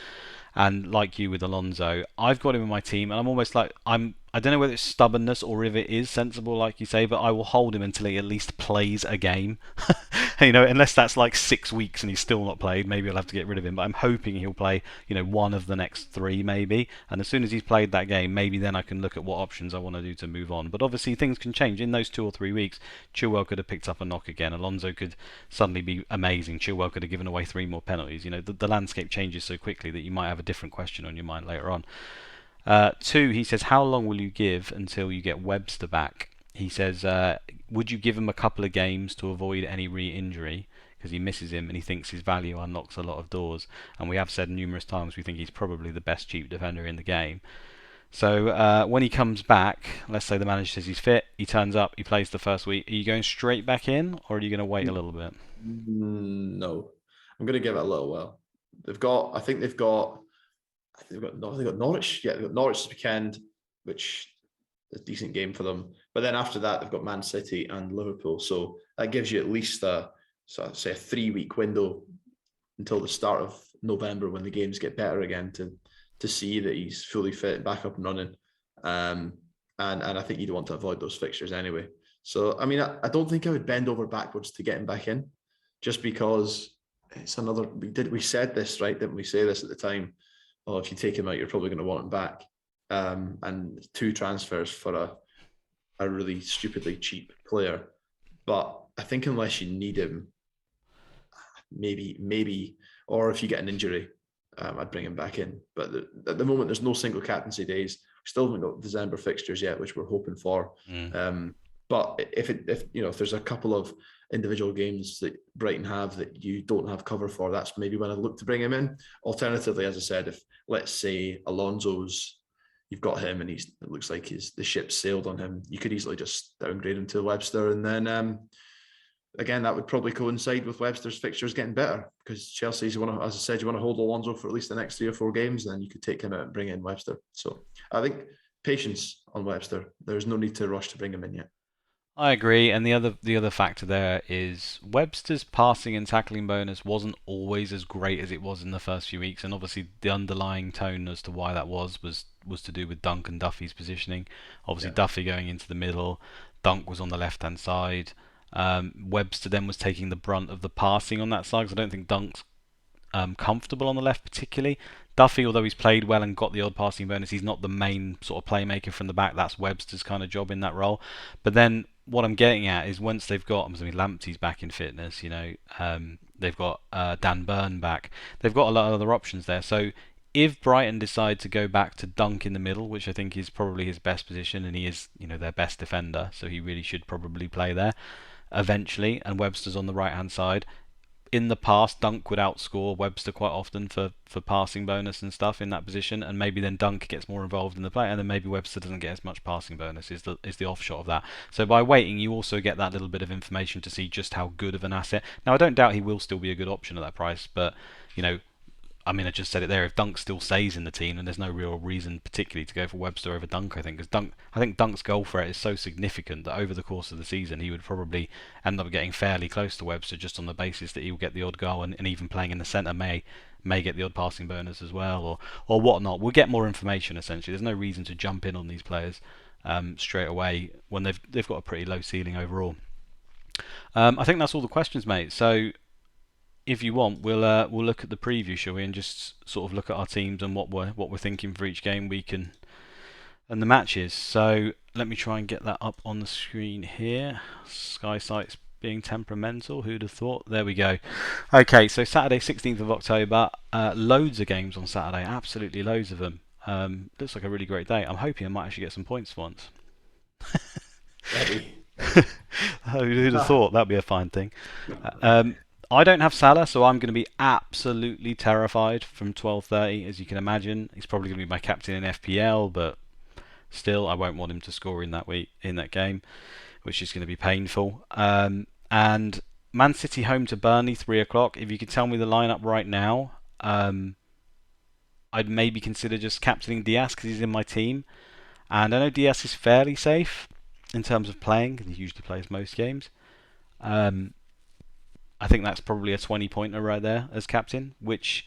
And like you with Alonso, I've got him in my team, and I'm almost like I don't know whether it's stubbornness or if it is sensible, like you say, but I will hold him until he at least plays a game. Unless that's like 6 weeks and he's still not played, maybe I'll have to get rid of him. But I'm hoping he'll play, one of the next 3 maybe. And as soon as he's played that game, maybe then I can look at what options I want to do to move on. But obviously things can change in those 2 or 3 weeks. Chilwell could have picked up a knock again. Alonso could suddenly be amazing. Chilwell could have given away 3 more penalties. The landscape changes so quickly that you might have a different question on your mind later on. 2, he says, how long will you give until you get Webster back? He says, would you give him a couple of games to avoid any re-injury? Because he misses him and he thinks his value unlocks a lot of doors. And we have said numerous times we think he's probably the best cheap defender in the game. So when he comes back, let's say the manager says he's fit, he turns up, he plays the first week. Are you going straight back in, or are you going to wait a little bit? No, I'm going to give it a little while. They've got Norwich. Yeah, they've got Norwich this weekend, which is a decent game for them. But then after that, they've got Man City and Liverpool. So that gives you at least a 3-week window until the start of November when the games get better again to see that he's fully fit and back up and running. And I think you'd want to avoid those fixtures anyway. So I mean, I don't think I would bend over backwards to get him back in, just because it's another. We said this, right? Didn't we say this at the time? Well, if you take him out, you're probably going to want him back. And 2 transfers for a really stupidly cheap player. But I think unless you need him, maybe, or if you get an injury, I'd bring him back in. But at the moment, there's no single captaincy days. We still haven't got December fixtures yet, which we're hoping for. Mm. But if there's a couple of individual games that Brighton have that you don't have cover for, that's maybe when I'd look to bring him in. Alternatively, as I said, if let's say Alonso's, you've got him and it looks like the ship's sailed on him, you could easily just downgrade him to Webster, and then again, that would probably coincide with Webster's fixtures getting better, because Chelsea's, as I said, you want to hold Alonso for at least the next 3 or 4 games, then you could take him out and bring in Webster. So I think patience on Webster. There's no need to rush to bring him in yet. I agree, and the other factor there is Webster's passing and tackling bonus wasn't always as great as it was in the first few weeks, and obviously the underlying tone as to why that was to do with Dunk and Duffy's positioning. Obviously, Yeah. Duffy going into the middle, Dunk was on the left hand side. Webster then was taking the brunt of the passing on that side, because I don't think Dunk's comfortable on the left particularly. Duffy, although he's played well and got the odd passing bonus, he's not the main sort of playmaker from the back. That's Webster's kind of job in that role. But then what I'm getting at is once they've got, I mean, Lamptey's back in fitness, they've got Dan Burn back. They've got a lot of other options there. So if Brighton decide to go back to Dunk in the middle, which I think is probably his best position, and he is, their best defender, so he really should probably play there eventually, and Webster's on the right hand side. In the past, Dunk would outscore Webster quite often for passing bonus and stuff in that position, and maybe then Dunk gets more involved in the play, and then maybe Webster doesn't get as much passing bonus. Is the offshot of that? So by waiting, you also get that little bit of information to see just how good of an asset. Now, I don't doubt he will still be a good option at that price, but you know, I mean, I just said it there. If Dunk still stays in the team, then there's no real reason, particularly, to go for Webster over Dunk. I think because I think Dunk's goal threat is so significant that over the course of the season, he would probably end up getting fairly close to Webster, just on the basis that he will get the odd goal, and even playing in the centre may get the odd passing bonus as well, or whatnot. We'll get more information essentially. There's no reason to jump in on these players straight away when they've got a pretty low ceiling overall. I think that's all the questions, mate. So if you want, we'll look at the preview, shall we, and just sort of look at our teams and what we're thinking for each game week and the matches. So let me try and get that up on the screen here. Sky Site's being temperamental. Who'd have thought? There we go. Okay, so Saturday, 16th of October. Loads of games on Saturday. Absolutely loads of them. Looks like a really great day. I'm hoping I might actually get some points for once. Maybe. Who'd have thought? That'd be a fine thing. I don't have Salah, so I'm going to be absolutely terrified from 12:30, as you can imagine. He's probably going to be my captain in FPL, but still, I won't want him to score in that game, which is going to be painful. And Man City home to Burnley, 3 o'clock. If you could tell me the lineup right now, I'd maybe consider just captaining Diaz because he's in my team. And I know Diaz is fairly safe in terms of playing, because he usually plays most games. Um, I think that's probably a 20-pointer right there as captain, which,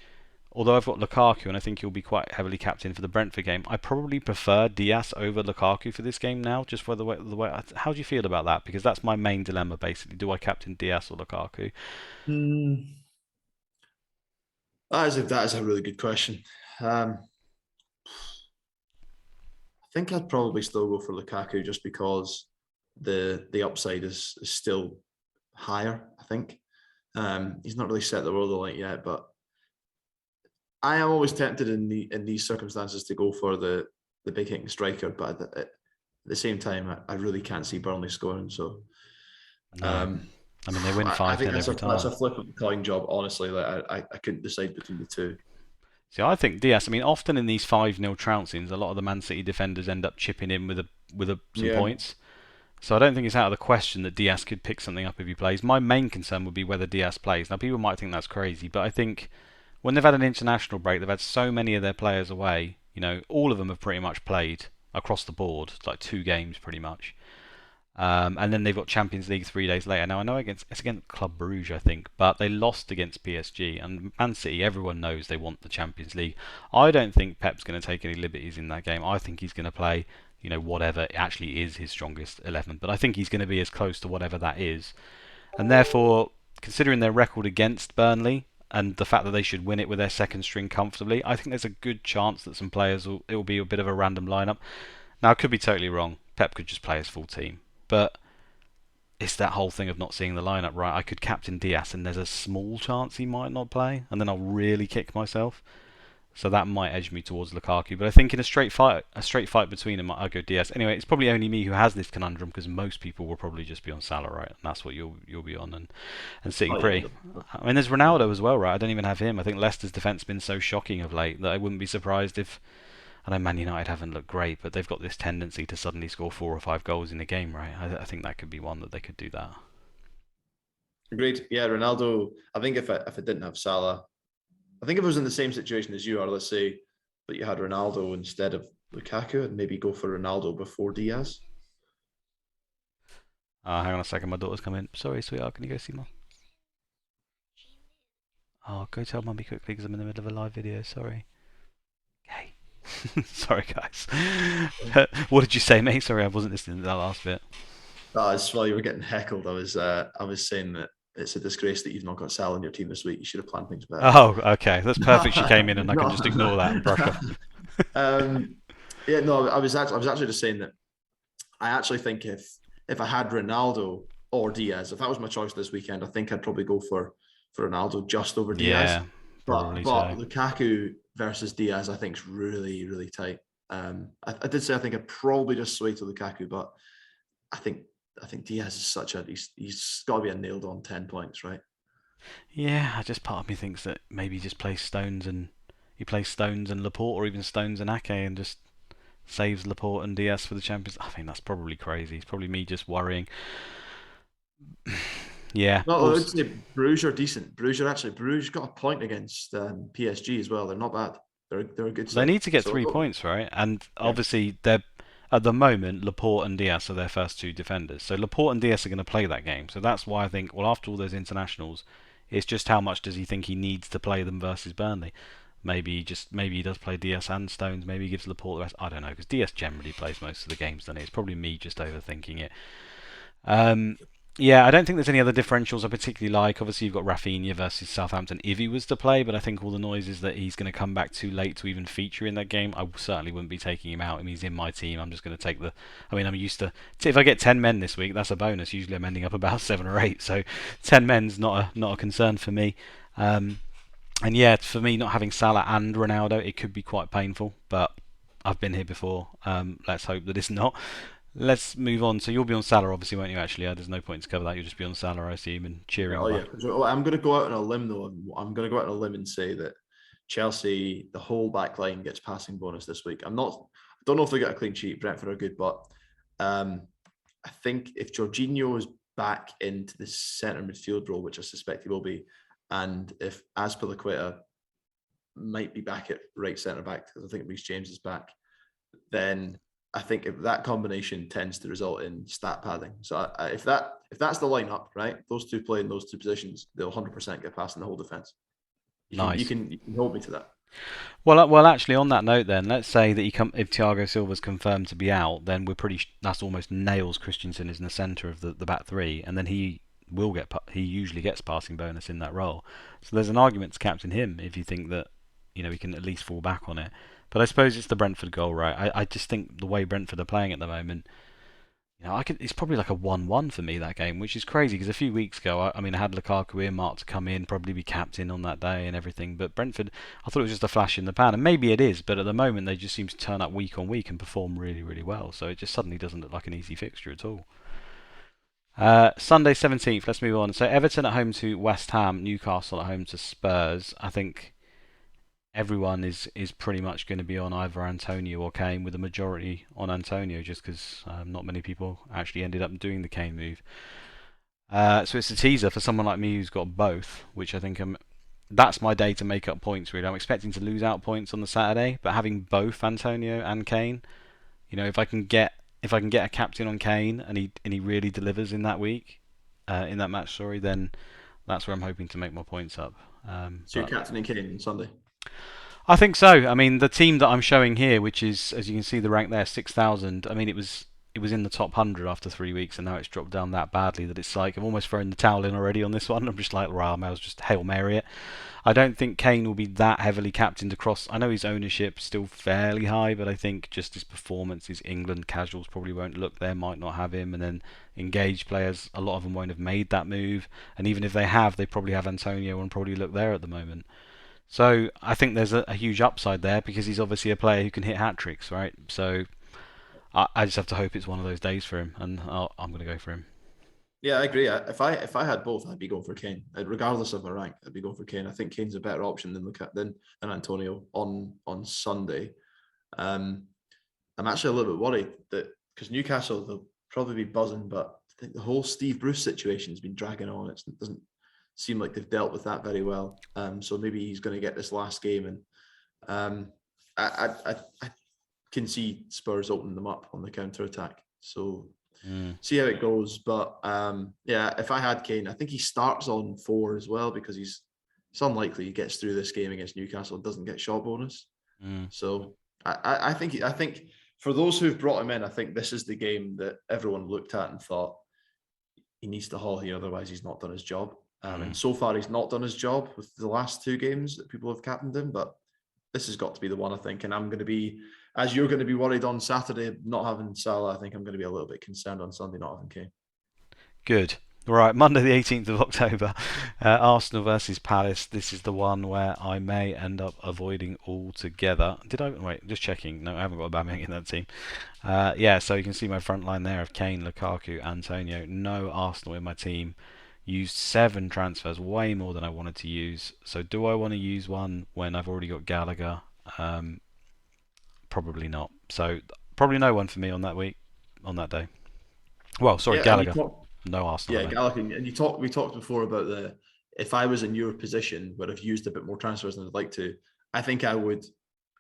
although I've got Lukaku and I think he'll be quite heavily captain for the Brentford game, I probably prefer Diaz over Lukaku for this game now, just for the way. How do you feel about that? Because that's my main dilemma, basically. Do I captain Diaz or Lukaku? Mm, that is a really good question. I think I'd probably still go for Lukaku just because the upside is still higher. I think he's not really set the world alight yet, but I am always tempted in these circumstances to go for the big hitting striker, but at the same time, I really can't see Burnley scoring. So No. um, I mean, they win I 5 think nil that's every a time. flip of the coin job. Honestly, like I couldn't decide between the two. See, I think Diaz. I mean, often in these 5-0 trouncings, a lot of the Man City defenders end up chipping in with some Yeah. points. So I don't think it's out of the question that Diaz could pick something up if he plays. My main concern would be whether Diaz plays. Now, people might think that's crazy, but I think when they've had an international break, they've had so many of their players away. All of them have pretty much played across the board, like 2 games pretty much. And then they've got Champions League 3 days later. Now I know it's against Club Brugge, I think, but they lost against PSG and Man City. Everyone knows they want the Champions League. I don't think Pep's going to take any liberties in that game. I think he's going to play, whatever actually is his strongest 11. But I think he's going to be as close to whatever that is, and therefore, considering their record against Burnley and the fact that they should win it with their second string comfortably, I think there's a good chance that some players it will be a bit of a random lineup. Now I could be totally wrong. Pep could just play his full team, but it's that whole thing of not seeing the lineup right. I could captain Diaz, and there's a small chance he might not play, and then I'll really kick myself. So that might edge me towards Lukaku. But I think in a straight fight between them, I'll go Diaz. Anyway, it's probably only me who has this conundrum because most people will probably just be on Salah, right? And that's what you'll be on, and sitting Oh yeah, pretty. I mean, there's Ronaldo as well, right? I don't even have him. I think Leicester's defence been so shocking of late that I wouldn't be surprised if. I know Man United haven't looked great, but they've got this tendency to suddenly score 4 or 5 goals in a game, right? I think that could be one that they could do that. agreed. Yeah, Ronaldo. I think if I didn't have Salah, I think if I was in the same situation as you are, let's say that you had Ronaldo instead of Lukaku, I'd maybe go for Ronaldo before Diaz. Hang on a second, my daughter's coming. Sorry, sweetheart, can you go see Mum? Oh, go tell Mummy quickly because I'm in the middle of a live video. Sorry. Hey. Sorry, guys. What did you say, mate? Sorry, I wasn't listening to that last bit. As while you were getting heckled, I was saying that it's a disgrace that you've not got Salah in your team this week. You should have planned things better. Oh, okay. That's perfect. She came in and I can just ignore that and brush off. um, yeah, no, I was actually just saying that I actually think if I had Ronaldo or Diaz, if that was my choice this weekend, I think I'd probably go for Ronaldo just over Diaz. Yeah, But probably but so. Lukaku versus Diaz, I think is really really tight. I did say I think I'd probably just sway to Lukaku, but I think I think Diaz is such a he's got to be a nailed on 10 points, right? Yeah, I just part of me thinks that maybe he just plays Stones and Laporte, or even Stones and Ake, and just saves Laporte and Diaz for the Champions. I think that's probably crazy. It's probably me just worrying. Yeah, No, I we'll. would say Bruges are decent. Bruges got a point against PSG as well. They're not bad. They're a good They side. need to get So 3 points, right? And yeah, obviously, they're at the moment Laporte and Diaz are their first two defenders. So Laporte and Diaz are going to play that game. So that's why I think, well, after all those internationals, it's just how much does he think he needs to play them versus Burnley? Maybe he does play Diaz and Stones. Maybe he gives Laporte the rest. I don't know because Diaz generally plays most of the games, doesn't he? It's probably me just overthinking it. Um, yeah, I don't think there's any other differentials I particularly like. Obviously, you've got Rafinha versus Southampton if he was to play, but I think all the noise is that he's going to come back too late to even feature in that game. I certainly wouldn't be taking him out. I mean, he's in my team. I'm just going to take the. I mean, I'm used to. If I get 10 men this week, that's a bonus. Usually, I'm ending up about 7 or 8, so 10 men's not a concern for me. Um, and yeah, for me, not having Salah and Ronaldo, it could be quite painful, but I've been here before. Let's hope that it's not. Let's move on. So you'll be on Salah, obviously, won't you? Actually, there's no point to cover that. You'll just be on Salah, I assume, and cheering oh by. yeah. So I'm going to go out on a limb though. I'm going to go out on a limb and say that Chelsea, the whole back line gets passing bonus this week. I'm not. I don't know if they get a clean sheet. Brentford are good, but um, I think if Jorginho is back into the centre midfield role, which I suspect he will be, and if Azpilicueta might be back at right centre back because I think Reece James is back, then I think if that combination tends to result in stat padding. So if that's the lineup, right, those two play in those two positions, they'll 100% get past in the whole defense. You can you Nice. can you can hold me to that. Well, actually, on that note, then let's say that if Thiago Silva's confirmed to be out, then we're pretty. That's almost nails. Christensen is in the centre of the back three, and then he usually gets passing bonus in that role. So there's an argument to captain him if you think that he can at least fall back on it. But I suppose it's the Brentford goal, right? I just think the way Brentford are playing at the moment, it's probably like a 1-1 for me that game, which is crazy because a few weeks ago, I mean, I had Lukaku earmarked to come in, probably be captain on that day and everything. But Brentford, I thought it was just a flash in the pan, and maybe it is, but at the moment they just seem to turn up week on week and perform really, really well. So it just suddenly doesn't look like an easy fixture at all. Sunday 17th, let's move on. So Everton at home to West Ham, Newcastle at home to Spurs. I think everyone is pretty much going to be on either Antonio or Kane, with the majority on Antonio, just because not many people actually ended up doing the Kane move. So it's a teaser for someone like me who's got both, which I think that's my day to make up points. Really, I'm expecting to lose out points on the Saturday, but having both Antonio and Kane, if I can get a captain on Kane and he really delivers in that week, in that match, sorry, then that's where I'm hoping to make my points up. So you're But captaining Kane on Sunday. I think so. I mean, the team that I'm showing here, which is, as you can see, the rank there, 6,000. I mean, it was in the top 100 after 3 weeks, and now it's dropped down that badly that it's like I'm almost throwing the towel in already on this one. I'm just like, right, I may as well just Hail Mary it. I don't think Kane will be that heavily captained across. I know his ownership's still fairly high, but I think just his performance, his England casuals probably won't look there, might not have him, and then engaged players, a lot of them won't have made that move, and even if they have, they probably have Antonio and probably look there at the moment. So I think there's a huge upside there because he's obviously a player who can hit hat tricks, right? So I just have to hope it's one of those days for him, and I'm going to go for him. Yeah, I agree. If I had both, I'd be going for Kane. Regardless of my rank, I'd be going for Kane. I think Kane's a better option than Antonio on Sunday. Um, I'm actually a little bit worried that because Newcastle they'll probably be buzzing, but I think the whole Steve Bruce situation has been dragging on. It doesn't seem like they've dealt with that very well. So maybe he's going to get this last game, and um, I can see Spurs opening them up on the counter attack. So see how it goes. But yeah, if I had Kane, I think he starts on 4 as well because it's unlikely he gets through this game against Newcastle and doesn't get shot bonus. So I think for those who've brought him in, I think this is the game that everyone looked at and thought he needs to haul here, otherwise he's not done his job. And so far he's not done his job with the last 2 games that people have captained him, but this has got to be the one, I think. And I'm going to be, as you're going to be worried on Saturday not having Salah, I think I'm going to be a little bit concerned on Sunday not having Kane. Good. Right, Monday the 18th of October, Arsenal versus Palace. This is the one where I may end up avoiding altogether. Did I? Wait, just checking. No, I haven't got Aubameyang in that team. Yeah, so you can see my front line there of Kane, Lukaku, Antonio. No Arsenal in my team. Used 7 transfers, way more than I wanted to use. So do I want to use one when I've already got Gallagher? Probably not. So probably no one for me on that week, on that day. Well, sorry, Yeah, Gallagher. No Arsenal. yeah, Gallagher, and we talked before about the if I was in your position where I've used a bit more transfers than I'd like to, I think I'd wait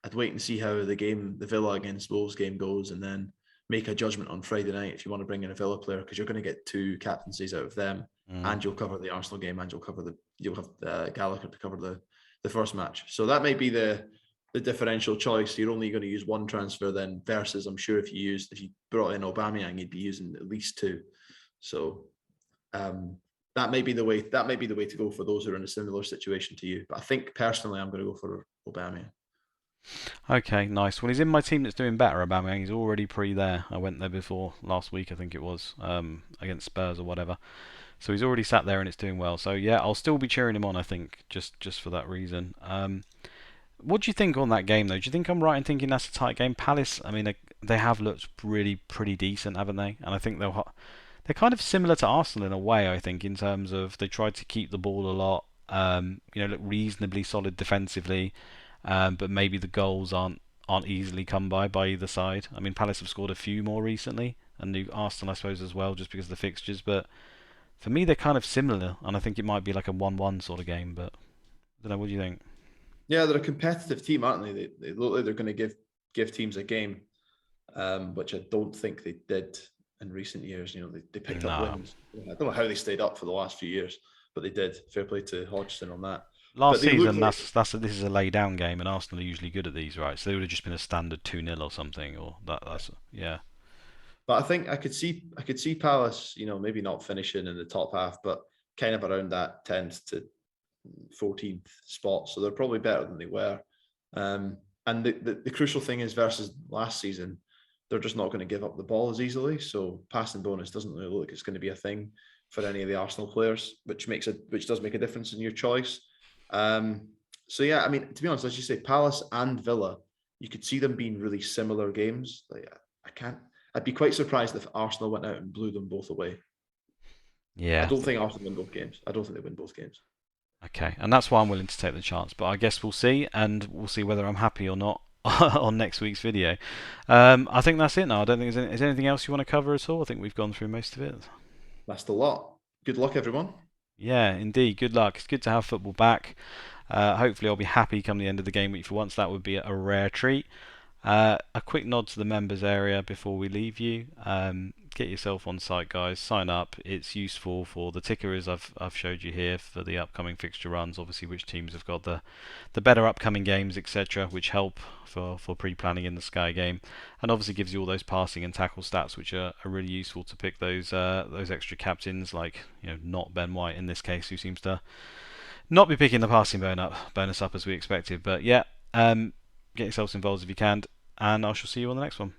and see how the Villa against Wolves game goes, and then make a judgment on Friday night if you want to bring in a Villa player because you're going to get 2 captaincies out of them, and you'll cover the Arsenal game, and you'll have Gallagher to cover the first match. So that may be the differential choice. You're only going to use 1 transfer then versus I'm sure if you brought in Aubameyang, you'd be using at least 2. So that may be the way. That may be the way to go for those who are in a similar situation to you. But I think personally, I'm going to go for Aubameyang. Okay, nice. Well, he's in my team that's doing better, Aubameyang. He's already there. I went there before last week, I think it was, against Spurs or whatever. So he's already sat there and it's doing well. So yeah, I'll still be cheering him on, I think, just for that reason. What do you think on that game, though? Do you think I'm right in thinking that's a tight game? Palace, I mean, they have looked really pretty decent, haven't they? And I think they're kind of similar to Arsenal in a way, I think, in terms of they tried to keep the ball a lot, look reasonably solid defensively, but maybe the goals aren't easily come by either side. I mean, Palace have scored a few more recently, and Arsenal, I suppose, as well, just because of the fixtures. But for me, they're kind of similar, and I think it might be like a 1-1 sort of game. But I don't know. What do you think? Yeah, they're a competitive team, aren't they? They look like they're going to give teams a game, which I don't think they did in recent years. They picked up wins. I don't know how they stayed up for the last few years, but they did. Fair play to Hodgson on that. Last season, this is a lay down game, and Arsenal are usually good at these, right? So they would have just been a standard 2-0 or something, or that's yeah. But I think I could see Palace, maybe not finishing in the top half, but kind of around that 10th to 14th spot. So they're probably better than they were. And the crucial thing is versus last season, they're just not going to give up the ball as easily. So passing bonus doesn't really look like it's going to be a thing for any of the Arsenal players, which does make a difference in your choice. So yeah, I mean, to be honest, as you say, Palace and Villa, you could see them being really similar games. I'd be quite surprised if Arsenal went out and blew them both away. Yeah. I don't think Arsenal win both games. I don't think they win both games. Okay, and that's why I'm willing to take the chance. But I guess we'll see, and we'll see whether I'm happy or not on next week's video. I think that's it now. I don't think is there anything else you want to cover at all. I think we've gone through most of it. That's the lot. Good luck, everyone. Yeah, indeed. Good luck. It's good to have football back. Hopefully, I'll be happy come the end of the game week for once. That would be a rare treat. A quick nod to the members area before we leave you. Get yourself on site, guys. Sign up. It's useful for the tickers I've showed you here for the upcoming fixture runs. Obviously, which teams have got the better upcoming games, etc., which help for pre-planning in the Sky game, and obviously gives you all those passing and tackle stats, which are really useful to pick those extra captains, like not Ben White in this case, who seems to not be picking the passing bonus up as we expected. But yeah, get yourselves involved if you can, and I shall see you on the next one.